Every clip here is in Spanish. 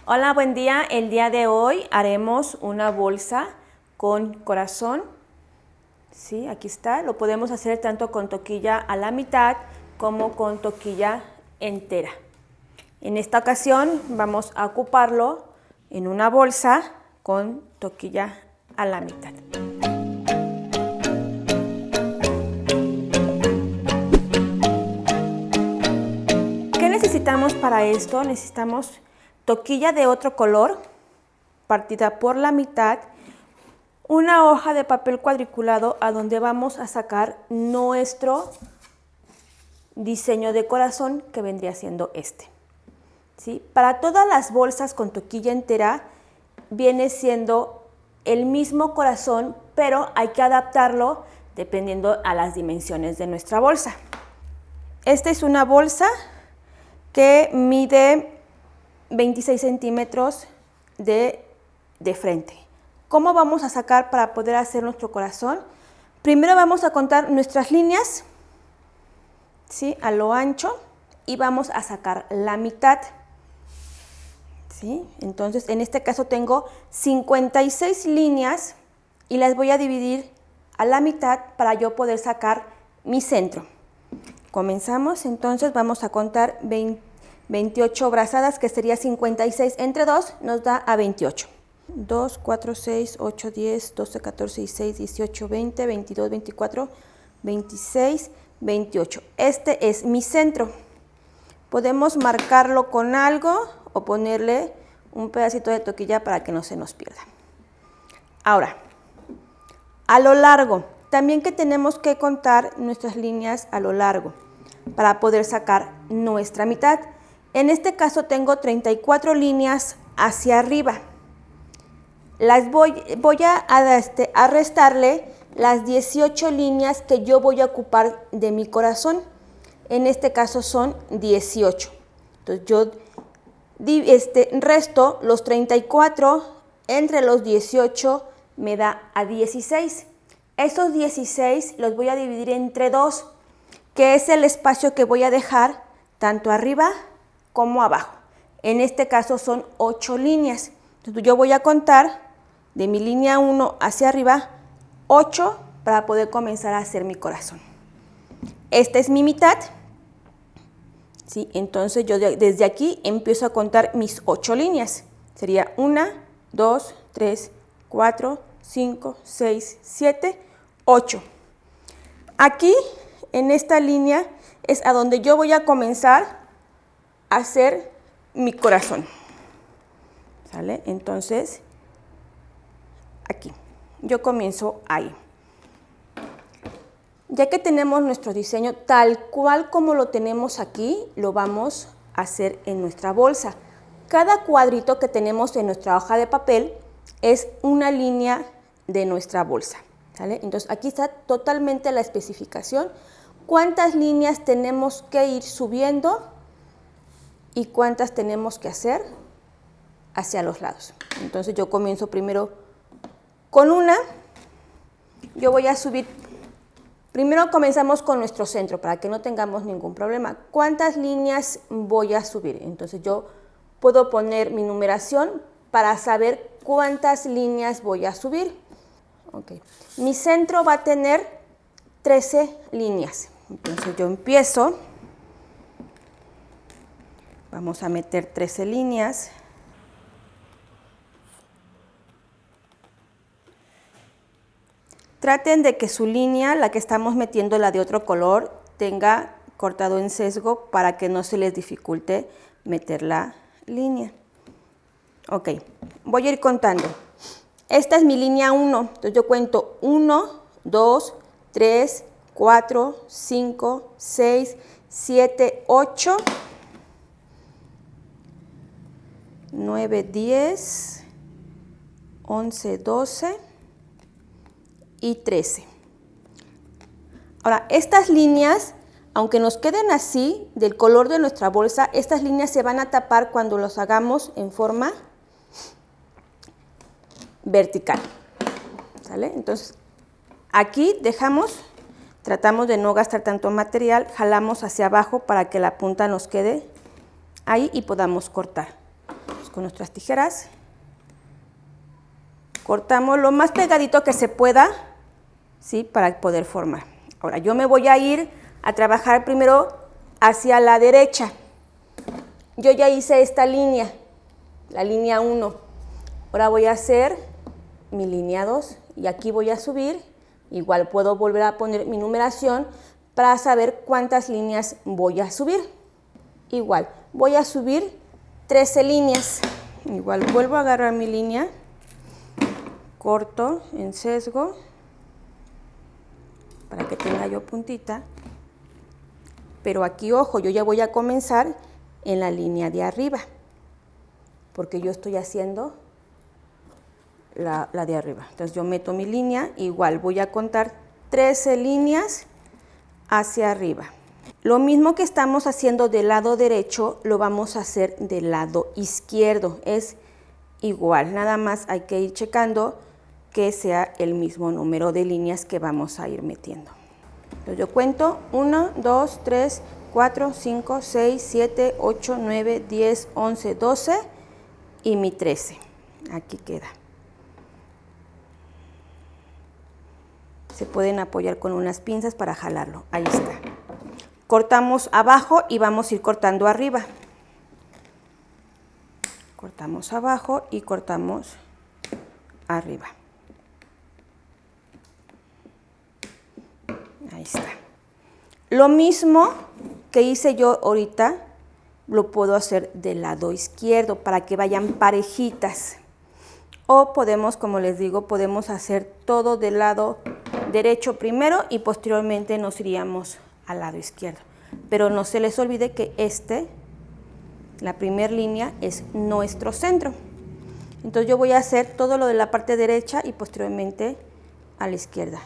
Hola, buen día. El día de hoy haremos una bolsa con corazón. Sí, aquí está. Lo podemos hacer tanto con toquilla a la mitad como con toquilla entera. En esta ocasión vamos a ocuparlo en una bolsa con toquilla a la mitad. ¿Qué necesitamos para esto? Necesitamos toquilla de otro color, partida por la mitad, una hoja de papel cuadriculado a donde vamos a sacar nuestro diseño de corazón, que vendría siendo este. ¿Sí? Para todas las bolsas con toquilla entera viene siendo el mismo corazón, pero hay que adaptarlo dependiendo a las dimensiones de nuestra bolsa. Esta es una bolsa que mide 26 centímetros de frente. ¿Cómo vamos a sacar para poder hacer nuestro corazón? Primero vamos a contar nuestras líneas, ¿sí?, a lo ancho, y vamos a sacar la mitad. ¿Sí? Entonces, en este caso tengo 56 líneas y las voy a dividir a la mitad para yo poder sacar mi centro. Comenzamos, entonces vamos a contar 28 brazadas, que sería 56 entre 2, nos da a 28. 2, 4, 6, 8, 10, 12, 14, 16, 18, 20, 22, 24, 26, 28. Este es mi centro. Podemos marcarlo con algo o ponerle un pedacito de toquilla para que no se nos pierda. Ahora, a lo largo, también que tenemos que contar nuestras líneas a lo largo para poder sacar nuestra mitad. En este caso tengo 34 líneas hacia arriba. Las voy a restarle las 18 líneas que yo voy a ocupar de mi corazón. En este caso son 18. Entonces yo resto los 34 entre los 18, me da a 16. Esos 16 los voy a dividir entre 2, que es el espacio que voy a dejar tanto arriba como abajo. En este caso son 8 líneas. Entonces yo voy a contar de mi línea 1 hacia arriba 8 para poder comenzar a hacer mi corazón. Esta es mi mitad. ¿Sí? Entonces yo desde aquí empiezo a contar mis 8 líneas. Sería 1, 2, 3, 4, 5, 6, 7, 8. Aquí, en esta línea, es a donde yo voy a comenzar a hacer mi corazón. ¿Sale? Entonces, aquí, yo comienzo ahí. Ya que tenemos nuestro diseño tal cual como lo tenemos aquí, lo vamos a hacer en nuestra bolsa. Cada cuadrito que tenemos en nuestra hoja de papel es una línea de nuestra bolsa. ¿Sale? Entonces aquí está totalmente la especificación, cuántas líneas tenemos que ir subiendo y cuántas tenemos que hacer hacia los lados. Entonces yo comienzo primero con una, yo voy a subir. Primero comenzamos con nuestro centro para que no tengamos ningún problema. ¿Cuántas líneas voy a subir? Entonces yo puedo poner mi numeración para saber cuántas líneas voy a subir. Okay. Mi centro va a tener 13 líneas. Entonces yo empiezo. Vamos a meter 13 líneas. Traten de que su línea, la que estamos metiendo, la de otro color, tenga cortado en sesgo para que no se les dificulte meter la línea. Ok, voy a ir contando. Esta es mi línea 1, entonces yo cuento 1, 2, 3, 4, 5, 6, 7, 8, 9, 10, 11, 12... y 13. Ahora, estas líneas, aunque nos queden así, del color de nuestra bolsa, estas líneas se van a tapar cuando los hagamos en forma vertical. ¿Sale? Entonces, aquí tratamos de no gastar tanto material, jalamos hacia abajo para que la punta nos quede ahí y podamos cortar. con nuestras tijeras. Cortamos lo más pegadito que se pueda, ¿sí? Para poder formar. Ahora yo me voy a ir a trabajar primero hacia la derecha. Yo ya hice esta línea, la línea 1. Ahora voy a hacer mi línea 2 y aquí voy a subir. Igual puedo volver a poner mi numeración para saber cuántas líneas voy a subir. Igual voy a subir 13 líneas. Igual vuelvo a agarrar mi línea, corto en sesgo para que tenga yo puntita. Pero aquí, ojo, yo ya voy a comenzar en la línea de arriba, porque yo estoy haciendo la de arriba. Entonces yo meto mi línea, igual voy a contar 13 líneas hacia arriba. Lo mismo que estamos haciendo del lado derecho, lo vamos a hacer del lado izquierdo. Es igual, nada más hay que ir checando que sea el mismo número de líneas que vamos a ir metiendo. Entonces yo cuento 1, 2, 3, 4, 5, 6, 7, 8, 9, 10, 11, 12 y mi 13. Aquí queda. Se pueden apoyar con unas pinzas para jalarlo. Ahí está. Cortamos abajo y vamos a ir cortando arriba. Cortamos abajo y cortamos arriba. Ahí está. Lo mismo que hice yo ahorita, lo puedo hacer del lado izquierdo para que vayan parejitas. O podemos, como les digo, podemos hacer todo del lado derecho primero y posteriormente nos iríamos al lado izquierdo. Pero no se les olvide que la primera línea es nuestro centro. Entonces yo voy a hacer todo lo de la parte derecha y posteriormente a la izquierda.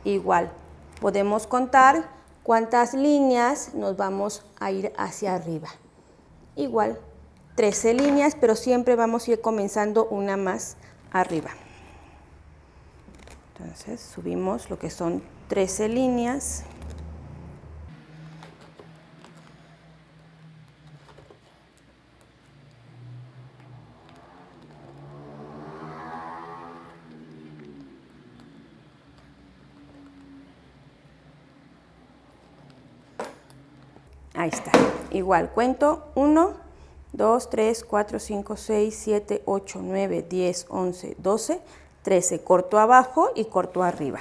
Igual, podemos contar cuántas líneas nos vamos a ir hacia arriba. Igual, 13 líneas, pero siempre vamos a ir comenzando una más arriba. Entonces subimos lo que son 13 líneas. Ahí está. Igual cuento 1, 2, 3, 4, 5, 6, 7, 8, 9, 10, 11, 12, 13. Corto abajo y corto arriba.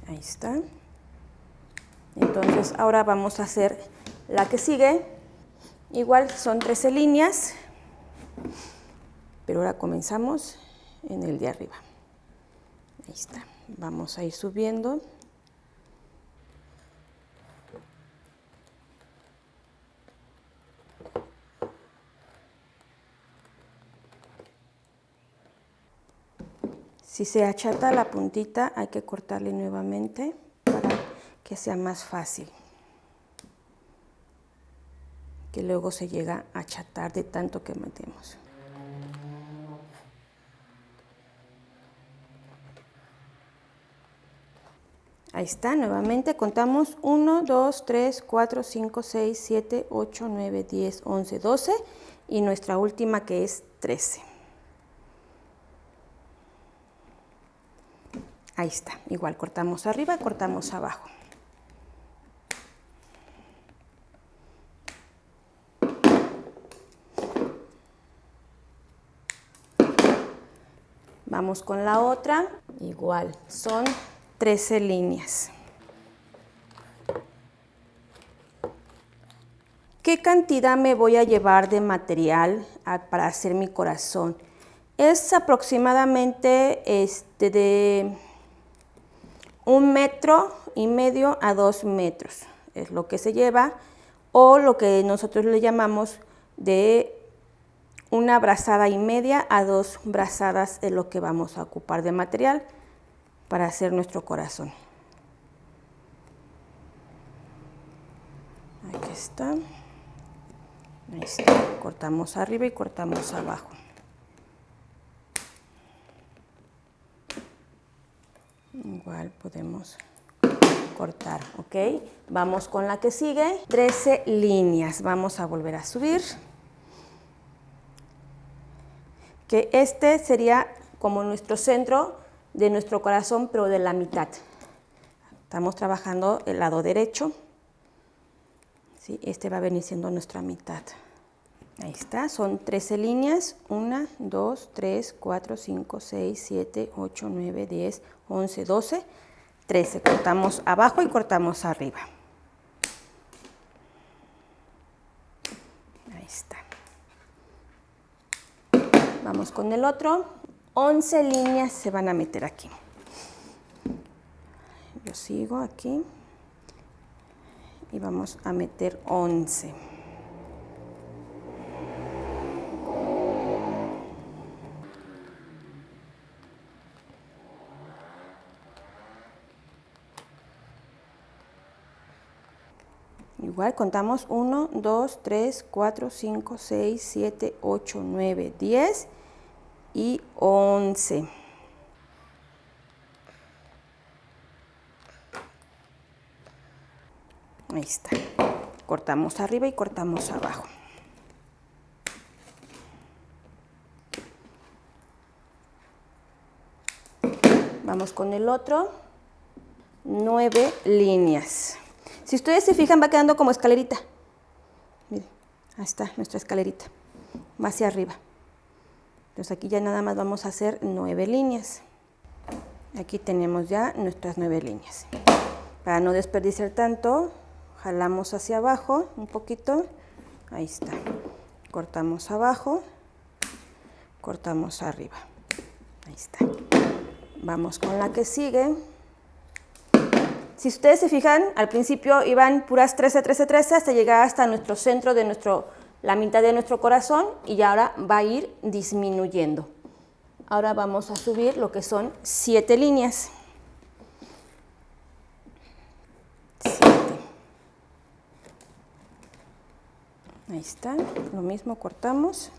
Ahí está. Entonces ahora vamos a hacer la que sigue. Igual son 13 líneas, pero ahora comenzamos en el de arriba. Ahí está. Vamos a ir subiendo. Si se achata la puntita, hay que cortarle nuevamente para que sea más fácil. Que luego se llega a achatar de tanto que metemos. Ahí está, nuevamente contamos 1, 2, 3, 4, 5, 6, 7, 8, 9, 10, 11, 12 y nuestra última que es 13. Ahí está, igual cortamos arriba y cortamos abajo. Vamos con la otra, igual, son 13 líneas. ¿Qué cantidad me voy a llevar de material para hacer mi corazón? Es aproximadamente de 1,5 metros a 2 metros. Es lo que se lleva, o lo que nosotros le llamamos de 1,5 brazadas a 2 brazadas es lo que vamos a ocupar de material para hacer nuestro corazón. Aquí está. Ahí está. Cortamos arriba y cortamos abajo. Igual podemos cortar, ¿ok? Vamos con la que sigue, 13 líneas, vamos a volver a subir. Que este sería como nuestro centro de nuestro corazón, pero de la mitad. Estamos trabajando el lado derecho. ¿Sí? Este va a venir siendo nuestra mitad. Ahí está, son 13 líneas. 1, 2, 3, 4, 5, 6, 7, 8, 9, 10, 11, 12, 13. Cortamos abajo y cortamos arriba. Ahí está. Vamos con el otro. 11 líneas se van a meter aquí. Yo sigo aquí. Y vamos a meter 11. Igual contamos 1, 2, 3, 4, 5, 6, 7, 8, 9, 10 y 11. Ahí está. Cortamos arriba y cortamos abajo. Vamos con el otro. 9 líneas. Si ustedes se fijan, va quedando como escalerita. Miren, ahí está nuestra escalerita. Va hacia arriba. Entonces aquí ya nada más vamos a hacer 9 líneas. Aquí tenemos ya nuestras 9 líneas. Para no desperdiciar tanto, jalamos hacia abajo un poquito. Ahí está. Cortamos abajo, cortamos arriba. Ahí está. Vamos con la que sigue. Si ustedes se fijan, al principio iban puras 13, 13, 13 hasta llegar hasta nuestro centro de la mitad de nuestro corazón, y ahora va a ir disminuyendo. Ahora vamos a subir lo que son 7 líneas. 7. Ahí está, lo mismo cortamos.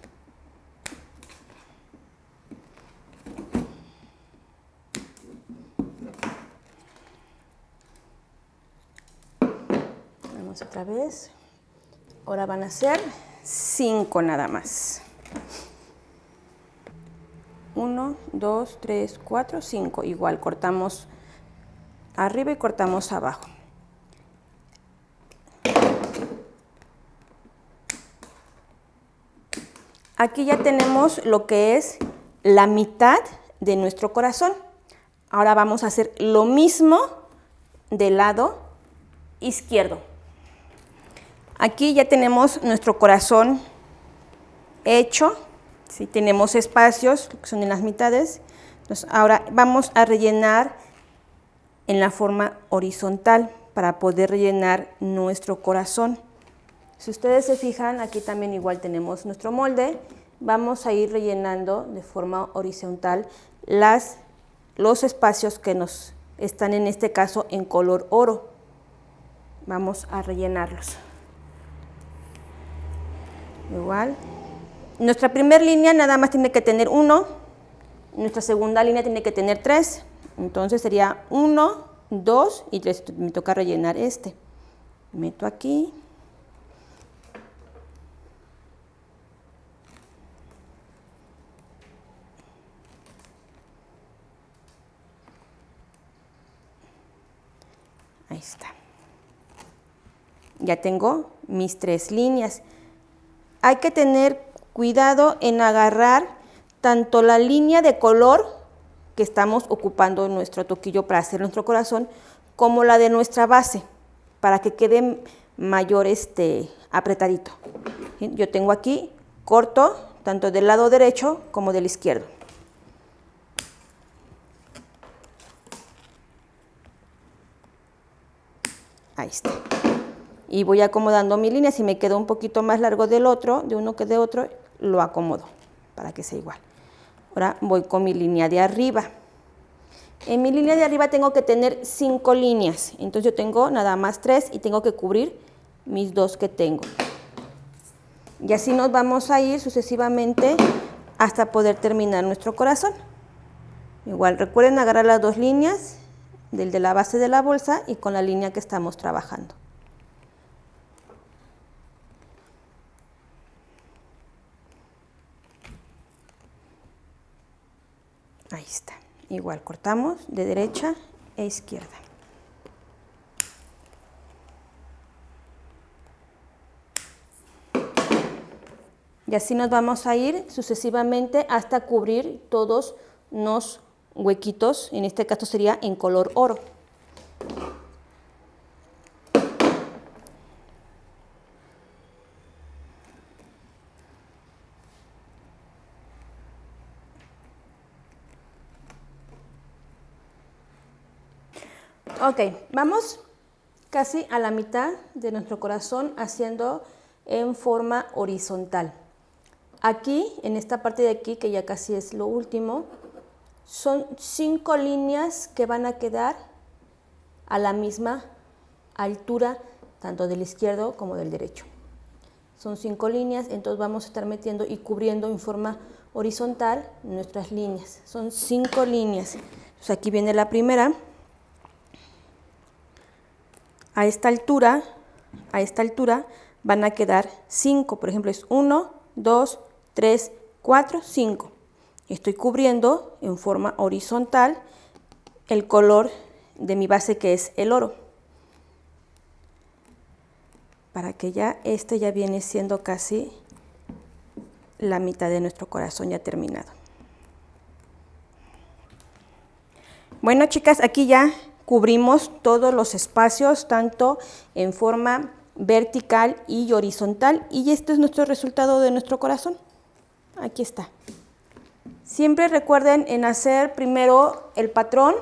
Vamos otra vez. Ahora van a ser 5 nada más. 1, 2, 3, 4, 5. Igual cortamos arriba y cortamos abajo. Aquí ya tenemos lo que es la mitad de nuestro corazón. Ahora vamos a hacer lo mismo del lado izquierdo. Aquí ya tenemos nuestro corazón hecho. ¿Sí? Tenemos espacios que son en las mitades. Entonces, ahora vamos a rellenar en la forma horizontal para poder rellenar nuestro corazón. Si ustedes se fijan, aquí también igual tenemos nuestro molde. Vamos a ir rellenando de forma horizontal los espacios que nos están en este caso en color oro. Vamos a rellenarlos. Igual. Nuestra primera línea nada más tiene que tener 1. Nuestra segunda línea tiene que tener 3. Entonces sería 1, 2 y 3. Me toca rellenar este. Meto aquí. Ahí está. Ya tengo mis 3 líneas. Hay que tener cuidado en agarrar tanto la línea de color que estamos ocupando en nuestro toquillo para hacer nuestro corazón, como la de nuestra base, para que quede mayor apretadito. Yo tengo aquí corto tanto del lado derecho como del izquierdo. Ahí está. Y voy acomodando mi línea. Si me quedó un poquito más largo del otro, de uno que de otro, lo acomodo para que sea igual. Ahora voy con mi línea de arriba. En mi línea de arriba tengo que tener 5 líneas. Entonces yo tengo nada más 3 y tengo que cubrir mis 2 que tengo. Y así nos vamos a ir sucesivamente hasta poder terminar nuestro corazón. Igual recuerden agarrar las 2 líneas del de la base de la bolsa y con la línea que estamos trabajando. Ahí está. Igual cortamos de derecha e izquierda. Y así nos vamos a ir sucesivamente hasta cubrir todos los huequitos, en este caso sería en color oro. Ok, vamos casi a la mitad de nuestro corazón haciendo en forma horizontal. Aquí, en esta parte de aquí, que ya casi es lo último, son 5 líneas que van a quedar a la misma altura, tanto del izquierdo como del derecho. Son 5 líneas, entonces vamos a estar metiendo y cubriendo en forma horizontal nuestras líneas. Son 5 líneas. Entonces aquí viene la primera. A esta altura van a quedar 5, por ejemplo es 1, 2, 3, 4, 5. Estoy cubriendo en forma horizontal el color de mi base, que es el oro. Para que ya ya viene siendo casi la mitad de nuestro corazón ya terminado. Bueno, chicas, aquí ya cubrimos todos los espacios, tanto en forma vertical y horizontal, y este es nuestro resultado de nuestro corazón. Aquí está. Siempre recuerden en hacer primero el patrón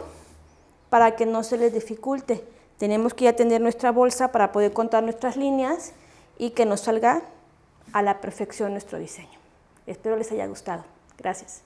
para que no se les dificulte. Tenemos que ya tener nuestra bolsa para poder contar nuestras líneas y que nos salga a la perfección nuestro diseño. Espero les haya gustado. Gracias.